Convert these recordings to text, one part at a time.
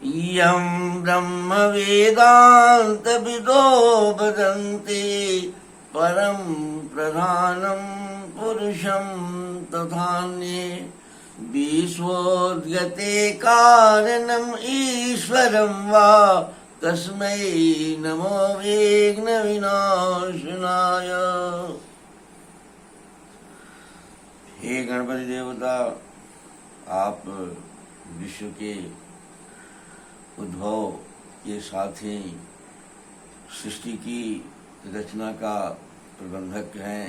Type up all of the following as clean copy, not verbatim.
इयं ब्रह्मवेदान्तविदो वदन्ति परं प्रधानं पुरुषं तथान्ये विश्वोद्गते कारणम् ईश्वरं वा तस्मै नमो विघ्न विनाशनाय। हे गणपति देवता, आप विश्व के उद्भव के साथ ही सृष्टि की रचना का प्रबंधक हैं।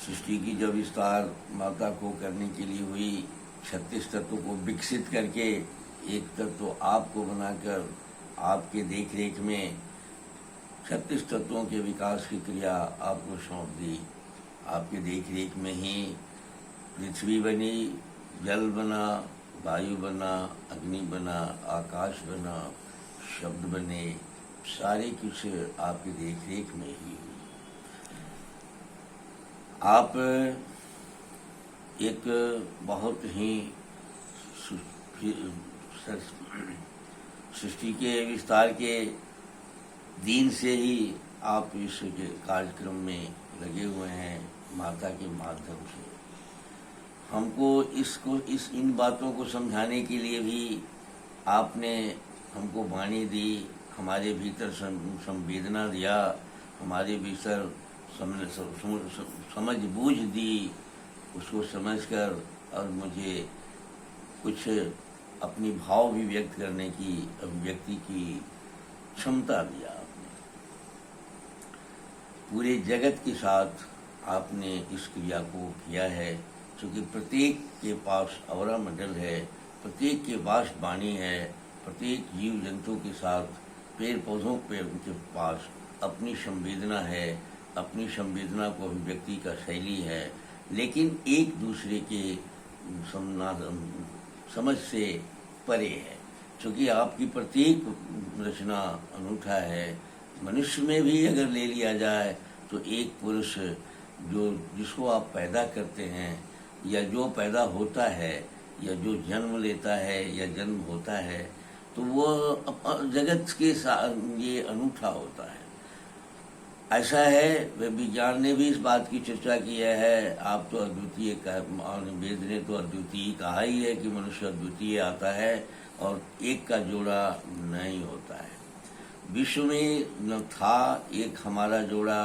सृष्टि की जब विस्तार माता को करने के लिए हुई, 36 तत्वों को विकसित करके एक तत्व आपको बनाकर आपके देखरेख में 36 तत्वों के विकास की क्रिया आपको सौंप दी। आपके देखरेख में ही पृथ्वी बनी, जल बना, वायु बना, अग्नि बना, आकाश बना, शब्द बने, सारे कुछ आपके देखरेख में ही हुई। आप एक बहुत ही सृष्टि के विस्तार के दिन से ही आप इस कार्यक्रम में लगे हुए हैं माता के माध्यम से। हमको इन बातों को समझाने के लिए भी आपने हमको वाणी दी, हमारे भीतर संवेदना दिया, हमारे भीतर समझ बूझ दी। उसको समझकर और मुझे कुछ अपनी भाव भी व्यक्त करने की अभिव्यक्ति की क्षमता दिया आपने। पूरे जगत के साथ आपने इस क्रिया को किया है, क्योंकि प्रत्येक के पास औरा मंडल है, प्रत्येक के पास वाणी है, प्रत्येक जीव जंतु के साथ पेड़ पौधों पे उनके पास अपनी संवेदना है, अपनी संवेदना को अभिव्यक्ति का शैली है, लेकिन एक दूसरे के समझ से परे है। क्योंकि आपकी प्रत्येक रचना अनूठा है। मनुष्य में भी अगर ले लिया जाए तो एक पुरुष जिसको आप पैदा करते हैं, या जो पैदा होता है, या जो जन्म लेता है या जन्म होता है, तो वो जगत के साथ ये अनूठा होता है। ऐसा है, विज्ञान ने भी इस बात की चर्चा किया है। आप तो अद्वितीय, वेद ने तो अद्वितीय कहा ही है कि मनुष्य अद्वितीय आता है और एक का जोड़ा नहीं होता है। विश्व में न था एक हमारा जोड़ा,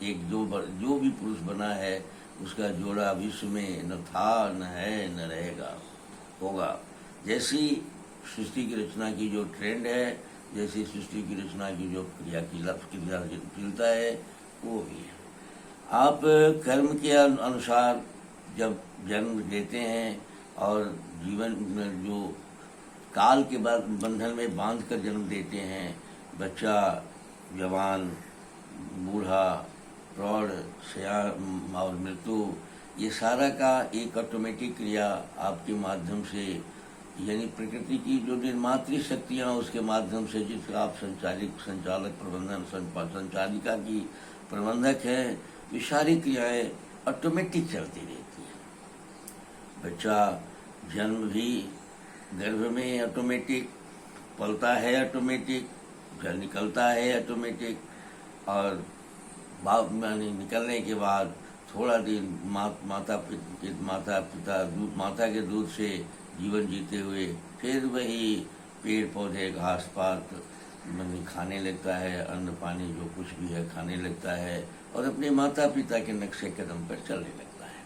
एक जो भी पुरुष बना है उसका जोड़ा विश्व में न था, न है, न रहेगा, होगा। जैसी सृष्टि की रचना की जो ट्रेंड है, जैसी सृष्टि की रचना की जो क्रियाशीलता है, वो भी है। आप कर्म के अनुसार जब जन्म देते हैं और जीवन में जो काल के बाद बंधन में बांध कर जन्म देते हैं, बच्चा, जवान, बूढ़ा, प्रौढ़, सयान और मृत्यु, ये सारा का एक ऑटोमेटिक क्रिया आपके माध्यम से, यानी प्रकृति की जो निर्मात्री शक्तियाँ उसके माध्यम से, जिसका आप संचालक प्रबंधन संचालिका की प्रबंधक हैं, ये सारी क्रियाएं ऑटोमेटिक चलती रहती हैं। बच्चा जन्म भी गर्भ में ऑटोमेटिक, पलता है ऑटोमेटिक, जल निकलता है ऑटोमेटिक, और निकलने के बाद थोड़ा दिन माता के दूध से जीवन जीते हुए फिर वही पेड़ पौधे घास पात खाने लगता है, अन्न पानी जो कुछ भी है खाने लगता है, और अपने माता पिता के नक्शे कदम पर चलने लगता है।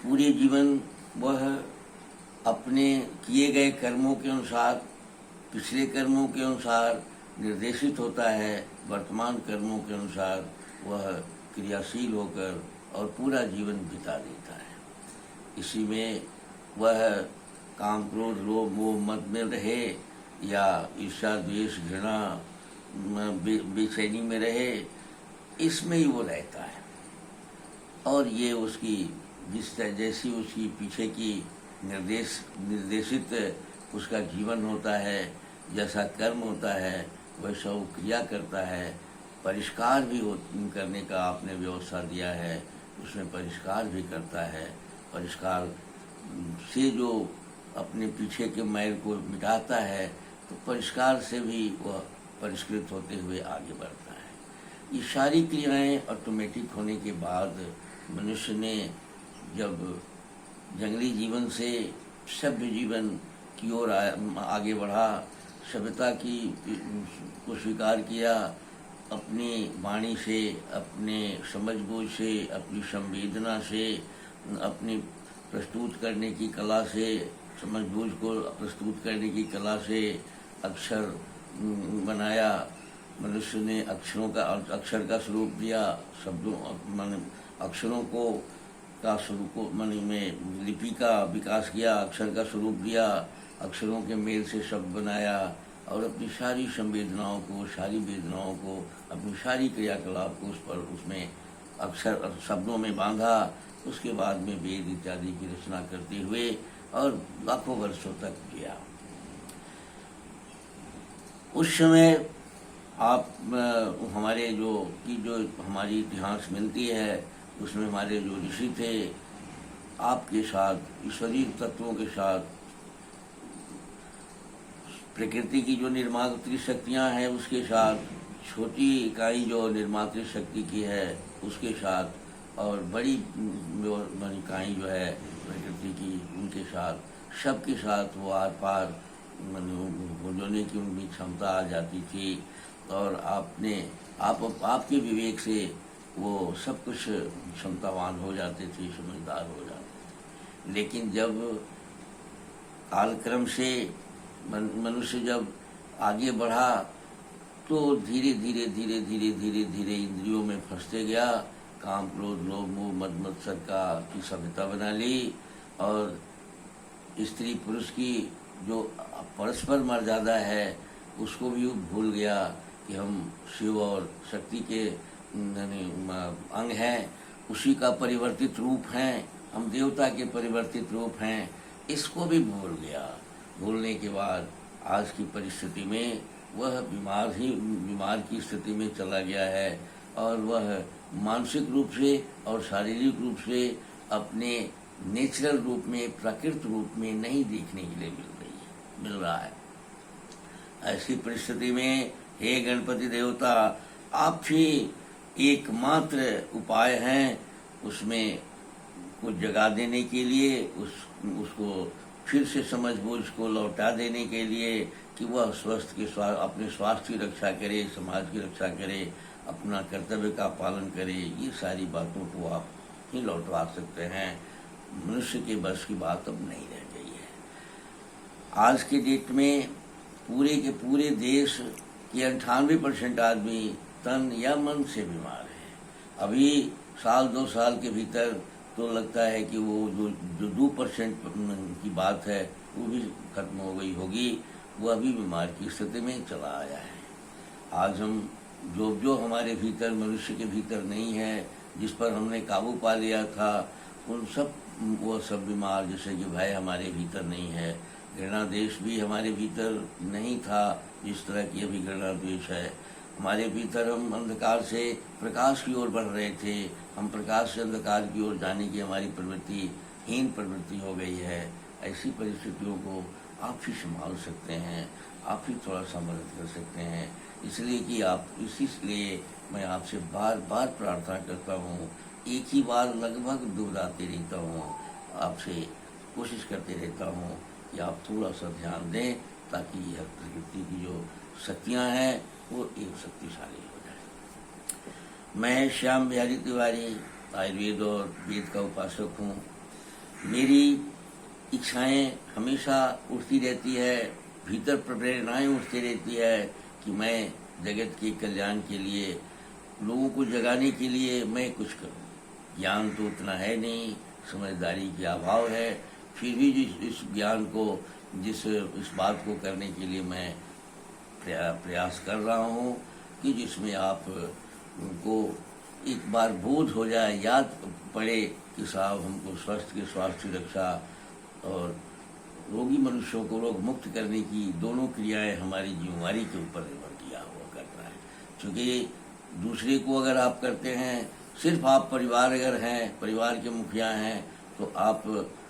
पूरे जीवन वह अपने किए गए कर्मों के अनुसार, पिछले कर्मों के अनुसार निर्देशित होता है। वर्तमान कर्मों के अनुसार वह क्रियाशील होकर और पूरा जीवन बिता देता है। इसी में वह काम, क्रोध, लोभ, मोह, मद में रहे, या ईर्ष्या, द्वेष, घृणा, बेचैनी में रहे, इसमें ही वो रहता है। और ये उसकी जैसी उसकी पीछे की निर्देशित उसका जीवन होता है, जैसा कर्म होता है, वैसा वो क्रिया करता है। परिष्कार भी करने का आपने व्यवस्था दिया है, उसमें परिष्कार भी करता है। परिष्कार से जो अपने पीछे के मैल को मिटाता है तो परिष्कार से भी वह परिष्कृत होते हुए आगे बढ़ता है। ये सारी क्रियाएं ऑटोमेटिक होने के बाद मनुष्य ने जब जंगली जीवन से सभ्य जीवन की ओर आगे बढ़ा, सभ्यता की को स्वीकार किया, अपनी वाणी से, अपने समझबूझ से, अपनी संवेदना से, अपनी प्रस्तुत करने की कला से, समझबूझ को प्रस्तुत करने की कला से अक्षर बनाया। मनुष्य ने अक्षर का स्वरूप दिया, शब्दों माने अक्षरों को का स्वरूप में लिपि का विकास किया, अक्षर का स्वरूप दिया, अक्षरों के मेल से शब्द बनाया और अपनी सारी संवेदनाओं को, सारी वेदनाओं को, अपनी सारी क्रियाकलाप को उसमें अक्षर शब्दों में बांधा। उसके बाद में वेद इत्यादि की रचना करते हुए और लाखों वर्षों तक किया। उस समय आप हमारे जो हमारी इतिहास मिलती है उसमें हमारे जो ऋषि थे आपके साथ ईश्वरीय तत्वों के साथ प्रकृति की जो निर्मात्री शक्तियां हैं उसके साथ, छोटी इकाई जो निर्मात्री शक्ति की है उसके साथ और बड़ी इकाई जो है प्रकृति की उनके साथ, सबके साथ वो आर पार होने की उनकी क्षमता आ जाती थी और आपके विवेक से वो सब कुछ क्षमतावान हो जाते थे, समझदार हो जाते थे। लेकिन जब कालक्रम से मनुष्य जब आगे बढ़ा तो धीरे धीरे इंद्रियों में फंसते गया, काम क्रोध लोभ मोह मद मत्सर की सभ्यता बना ली और स्त्री पुरुष की जो परस्पर मर्यादा है उसको भी भूल गया कि हम शिव और शक्ति के अंग हैं, उसी का परिवर्तित रूप हैं, हम देवता के परिवर्तित रूप हैं, इसको भी भूल गया। भूलने के बाद आज की परिस्थिति में वह बीमार की स्थिति में चला गया है और वह मानसिक रूप से और शारीरिक रूप से अपने नेचुरल रूप में, प्राकृत रूप में नहीं देखने के लिए मिल रहा है। ऐसी परिस्थिति में हे गणपति देवता, आप ही एकमात्र उपाय हैं अपने को जगा देने के लिए, उसको फिर से समझ बूझ को लौटा देने के लिए कि वह अपने स्वास्थ्य की रक्षा करे, समाज की रक्षा करे, अपना कर्तव्य का पालन करे। ये सारी बातों को आप ही लौटवा सकते हैं। मनुष्य के बस की बात अब नहीं रह गई है। आज के डेट में पूरे के पूरे देश के 98% आदमी तन या मन से बीमार है। अभी साल 2 साल के भीतर तो लगता है कि वो जो 2% की बात है वो भी खत्म हो गई होगी, वो अभी बीमार की स्थिति में चला आया है। आज हम जो हमारे भीतर, मनुष्य के भीतर नहीं है, जिस पर हमने काबू पा लिया था, वो सब बीमार। जैसे कि भय हमारे भीतर नहीं है, घृणा द्वेष भी हमारे भीतर नहीं था जिस तरह की अभी घृणा द्वेष है। हमारे भीतर हम अंधकार से प्रकाश की ओर बढ़ रहे थे, हम प्रकाश से अंधकार की ओर जाने की हमारी हीन प्रवृत्ति हो गई है। ऐसी परिस्थितियों को आप ही संभाल सकते हैं, आप ही थोड़ा सा मदद कर सकते हैं। इसलिए मैं आपसे बार बार प्रार्थना करता हूँ, एक ही बार लगभग दोहराते रहता हूँ, आपसे कोशिश करते रहता हूँ कि आप थोड़ा सा ध्यान दें ताकि यह प्रकृति की जो शक्तियाँ हैं वो एक शक्तिशाली हो जाए। मैं श्याम बिहारी तिवारी आयुर्वेद और वेद का उपासक हूँ। मेरी इच्छाएं हमेशा उठती रहती है, भीतर प्रेरणाएं उठती रहती है कि मैं जगत के कल्याण के लिए, लोगों को जगाने के लिए मैं कुछ करूं। ज्ञान तो उतना है नहीं, समझदारी के अभाव है, फिर भी इस ज्ञान को, इस बात को करने के लिए मैं प्रयास कर रहा हूं कि जिसमें आप को एक बार बोध हो जाए, याद पड़े कि साहब हमको स्वास्थ्य रक्षा और रोगी मनुष्यों को रोग मुक्त करने की दोनों क्रियाएं हमारी जिम्मेवारी के ऊपर निर्भर किया हुआ करता है। क्योंकि दूसरे को अगर आप करते हैं, सिर्फ आप परिवार अगर हैं, परिवार के मुखिया हैं, तो आप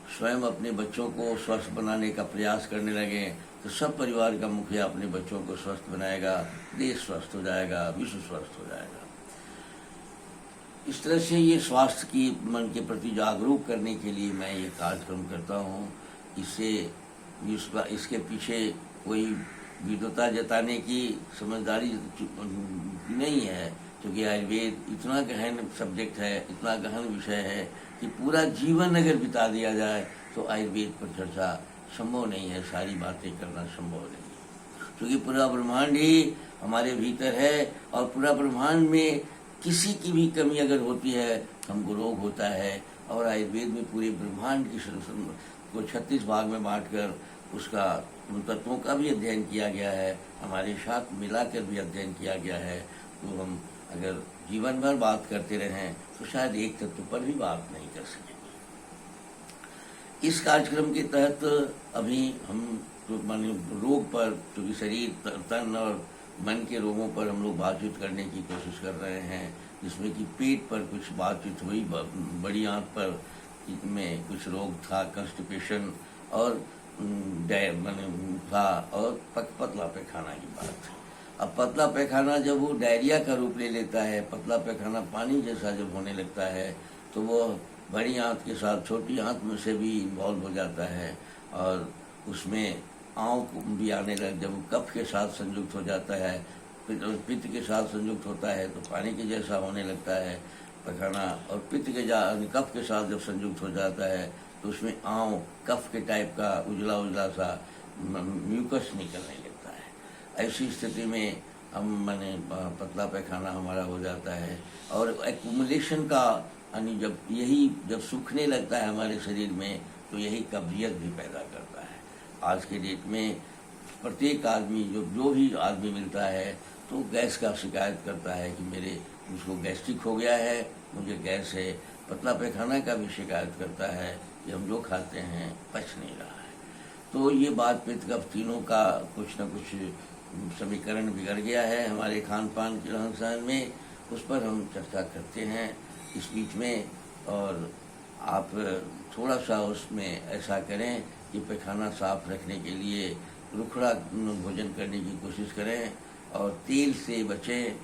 स्वयं अपने बच्चों को स्वस्थ बनाने का प्रयास करने लगे तो सब परिवार का मुखिया अपने बच्चों को स्वस्थ बनाएगा, देश स्वस्थ हो जाएगा, विश्व स्वस्थ हो जाएगा। इस तरह से ये स्वास्थ्य की मन के प्रति जागरूक करने के लिए मैं ये कार्यक्रम करता हूँ। इससे इसके पीछे कोई विद्वता जताने की समझदारी नहीं है, क्योंकि आयुर्वेद इतना गहन सब्जेक्ट है, इतना गहन विषय है कि पूरा जीवन अगर बिता दिया जाए तो आयुर्वेद पर चर्चा संभव नहीं है, सारी बातें करना संभव नहीं है, क्योंकि पूरा ब्रह्मांड ही हमारे भीतर है और पूरा ब्रह्मांड में किसी की भी कमी अगर होती है हमको रोग होता है। और आयुर्वेद में पूरे ब्रह्मांड की को 36 भाग में बांटकर उसका उन तत्वों का भी अध्ययन किया गया है, हमारे साथ मिलाकर भी अध्ययन किया गया है। तो हम अगर जीवन भर बात करते रहें तो शायद एक तत्व पर भी बात नहीं कर सकेंगे। इस कार्यक्रम के तहत अभी हम तो माने रोग पर, क्योंकि शरीर तन और मन के रोगों पर हम लोग बातचीत करने की कोशिश कर रहे हैं, जिसमें कि पेट पर कुछ बातचीत हुई, बड़ी आंत पर में कुछ रोग था, कंस्टिपेशन और था, और पतला पैखाना की बात थी। अब पतला पैखाना जब वो डायरिया का रूप ले लेता है, पतला पैखाना पानी जैसा जब होने लगता है तो वो बड़ी आंत के साथ छोटी आंत में से भी इन्वॉल्व हो जाता है और उसमें आँव भी आने लग, जब कफ के साथ संयुक्त हो जाता है, पित्त के साथ संयुक्त होता है तो पानी के जैसा होने लगता है पैखाना, और पित्त के कफ के साथ जब संयुक्त हो जाता है तो उसमें आँव कफ के टाइप का उजला उजला सा म्यूकस निकलने लगता है। ऐसी स्थिति में हम पतला पैखाना हमारा हो जाता है और एक्यूमुलेशन का यानी जब सूखने लगता है हमारे शरीर में तो यही कब्जियत भी पैदा करता है। आज के डेट में प्रत्येक आदमी जो भी आदमी मिलता है तो गैस का शिकायत करता है कि मुझको गैस्ट्रिक हो गया है, मुझे गैस है। पतला पैखाना का भी शिकायत करता है कि हम जो खाते हैं पच नहीं रहा है। तो ये बात पित्त कफ तीनों का कुछ न कुछ समीकरण बिगड़ गया है हमारे खान पान के रहन सहन में, उस पर हम चर्चा करते हैं इस बीच में। और आप थोड़ा सा उसमें ऐसा करें कि पैखाना साफ रखने के लिए रुखड़ा भोजन करने की कोशिश करें और तेल से बचें।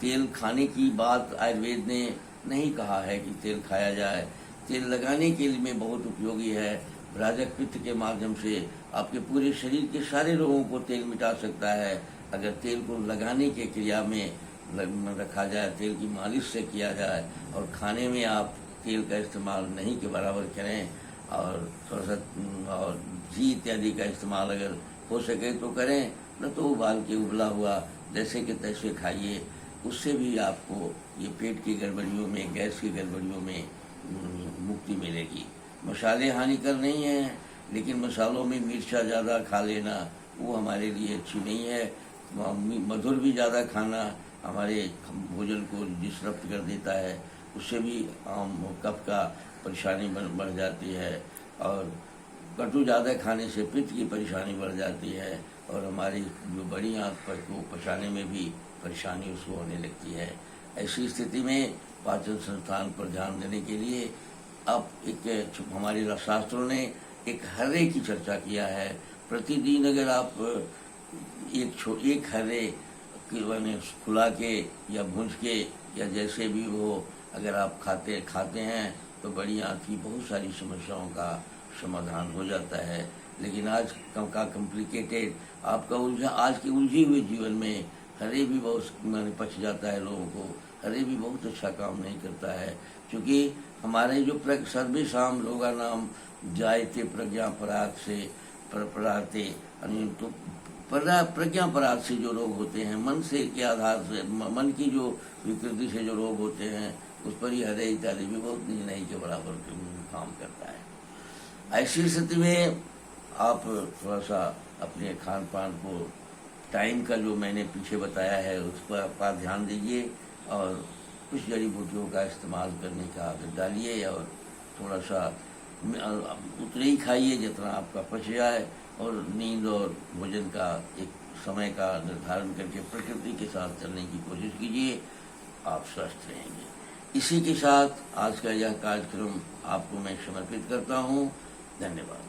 तेल खाने की बात आयुर्वेद ने नहीं कहा है कि तेल खाया जाए, तेल लगाने के लिए में बहुत उपयोगी है। भ्राजक पित्त के माध्यम से आपके पूरे शरीर के सारे रोगों को तेल मिटा सकता है अगर तेल को लगाने के क्रिया में रखा जाए, तेल की मालिश से किया जाए और खाने में आप तेल का इस्तेमाल नहीं के बराबर करें और थोड़ा सा और घी इत्यादि का इस्तेमाल अगर हो सके तो करें, न तो उबाल के उबला हुआ जैसे कि तैसे खाइए। उससे भी आपको ये पेट की गड़बड़ियों में, गैस की गड़बड़ियों में मुक्ति मिलेगी। मसाले हानिकर नहीं हैं, लेकिन मसालों में मिर्चा ज़्यादा खा लेना वो हमारे लिए अच्छी नहीं है। मधुर भी ज़्यादा खाना हमारे भोजन को डिस्टर्ब कर देता है, उससे भी कफ का परेशानी बढ़ जाती है और कटु ज़्यादा खाने से पित्त की परेशानी बढ़ जाती है और हमारी जो बड़ी आंत पर को पचाने में भी परेशानी उसको होने लगती है। ऐसी स्थिति में पाचन संस्थान पर ध्यान देने के लिए अब हमारे शास्त्रों ने एक हर्रे की चर्चा किया है। प्रतिदिन अगर आप एक हर्रे खुला के या भूंज के या जैसे भी वो अगर आप खाते हैं तो बड़ी आंत की बहुत सारी समस्याओं का समाधान हो जाता है। लेकिन आज का कॉम्प्लिकेटेड आपका आज के उलझे हुए जीवन में हरे भी बहुत पच जाता है लोगों को। हरे भी बहुत अच्छा काम नहीं करता है, क्योंकि हमारे जो सर्वे शाम लोगा नाम जायते प्रज्ञा पराग से पराते, तो प्रज्ञा पराग से जो रोग होते हैं, मन से के आधार से, मन की जो विकृति से जो रोग होते हैं उस पर ही हरे इत्यादि भी बहुत नहीं के बराबर काम करता है। ऐसी स्थिति में आप थोड़ा सा अपने खान पान को टाइम का जो मैंने पीछे बताया है उस पर ध्यान दीजिए और कुछ जड़ी बूटियों का इस्तेमाल करने का आदत डालिए और थोड़ा सा उतने ही खाइए जितना आपका पच जाए और नींद और भोजन का एक समय का निर्धारण करके प्रकृति के साथ चलने की कोशिश कीजिए, आप स्वस्थ रहेंगे। इसी के साथ आज का यह कार्यक्रम आपको मैं समर्पित करता हूँ। धन्यवाद।